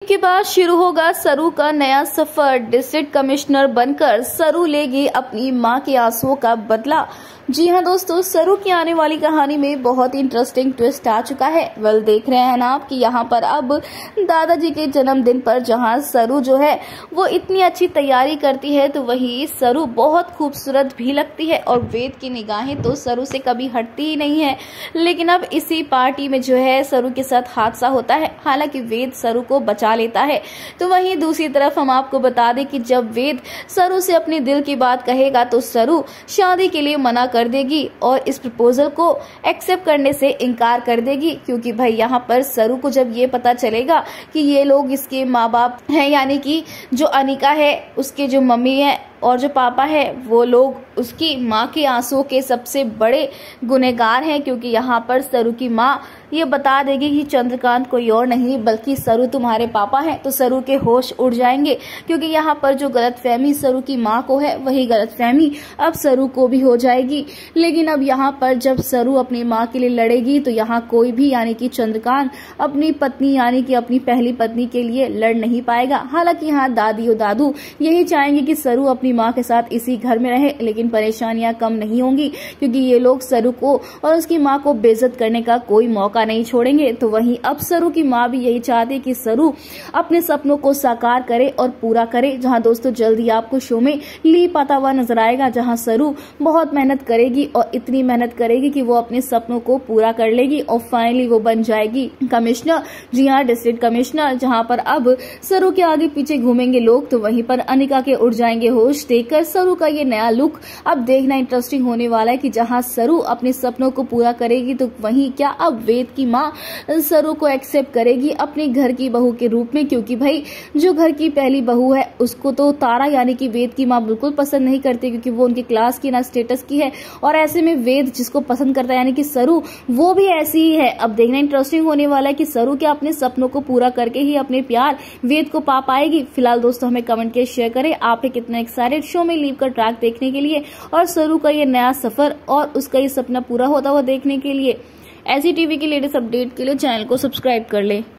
के बाद शुरू होगा सरू का नया सफर। डिस्ट्रिक्ट कमिश्नर बनकर सरू लेगी अपनी मां के आंसुओं का बदला। जी हां दोस्तों, सरू की आने वाली कहानी में बहुत ही इंटरेस्टिंग ट्विस्ट आ चुका है। देख रहे हैं ना आप कि यहाँ पर अब दादाजी के जन्मदिन पर जहां सरू जो है वो इतनी अच्छी तैयारी करती है, तो वही सरू बहुत खूबसूरत भी लगती है और वेद की निगाहें तो सरू से कभी हटती ही नहीं है। लेकिन अब इसी पार्टी में जो है सरू के साथ हादसा होता है। हालांकि वेद सरू को बचा लेता है, तो वहीं दूसरी तरफ हम आपको बता दें कि जब वेद सरू से अपने दिल की बात कहेगा तो सरू शादी के लिए मना कर देगी और इस प्रपोजल को एक्सेप्ट करने से इनकार कर देगी। क्योंकि भाई यहाँ पर सरू को जब ये पता चलेगा कि ये लोग इसके माँ बाप हैं, यानी कि जो अनिका है उसके जो मम्मी है और जो पापा है वो लोग उसकी माँ के आंसुओं के सबसे बड़े गुनहगार हैं। क्योंकि यहाँ पर सरू की माँ ये बता देगी कि चंद्रकांत कोई और नहीं बल्कि सरू तुम्हारे पापा हैं, तो सरू के होश उड़ जाएंगे। क्योंकि यहाँ पर जो गलतफहमी सरू की माँ को है वही गलतफहमी अब सरू को भी हो जाएगी। लेकिन अब यहाँ पर जब सरू अपनी माँ के लिए लड़ेगी तो यहाँ कोई भी यानी कि चंद्रकांत अपनी पत्नी यानी कि अपनी पहली पत्नी के लिए लड़ नहीं पाएगा। हालांकि यहाँ दादी और दादू यही चाहेंगे कि सरू अपनी माँ के साथ इसी घर में रहे, लेकिन परेशानियां कम नहीं होंगी क्योंकि ये लोग सरू को और उसकी माँ को बेइज्जत करने का कोई मौका नहीं छोड़ेंगे। तो वहीं अब सरू की माँ भी यही चाहती है कि सरू अपने सपनों को साकार करे और पूरा करे। जहां दोस्तों जल्दी आपको शो में लीप आता हुआ नजर आएगा, जहां सरू बहुत मेहनत करेगी और इतनी मेहनत करेगी कि वो अपने सपनों को पूरा कर लेगी और फाइनली वो बन जाएगी कमिश्नर। जी हाँ, डिस्ट्रिक्ट कमिश्नर। जहां पर अब सरू के आगे पीछे घूमेंगे लोग, तो वहीं पर अनिका के उड़ जाएंगे होश देखकर सरू का ये नया लुक। अब देखना इंटरेस्टिंग होने वाला है कि जहां सरू अपने सपनों को पूरा करेगी तो वहीं क्या अब वेद की माँ सरू को एक्सेप्ट करेगी अपने घर की बहू के रूप में। क्योंकि भाई जो घर की पहली बहू है उसको तो तारा यानी कि वेद की माँ बिल्कुल पसंद नहीं करती, क्योंकि वो उनकी क्लास की ना स्टेटस की है। और ऐसे में वेद जिसको पसंद करता है यानी कि सरू, वो भी ऐसी ही है। अब देखना इंटरेस्टिंग होने वाला है कि सरू क्या अपने सपनों को पूरा करके ही अपने प्यार वेद को पा पाएगी। फिलहाल दोस्तों हमें कमेंट के शेयर करें आप कितना एक्साइटेड शो में लीप का ट्रैक देखने के लिए और सरू का ये नया सफर और उसका ये सपना पूरा होता हुआ देखने के लिए। ऐसी टीवी की लेटेस्ट अपडेट के लिए चैनल को सब्सक्राइब कर ले।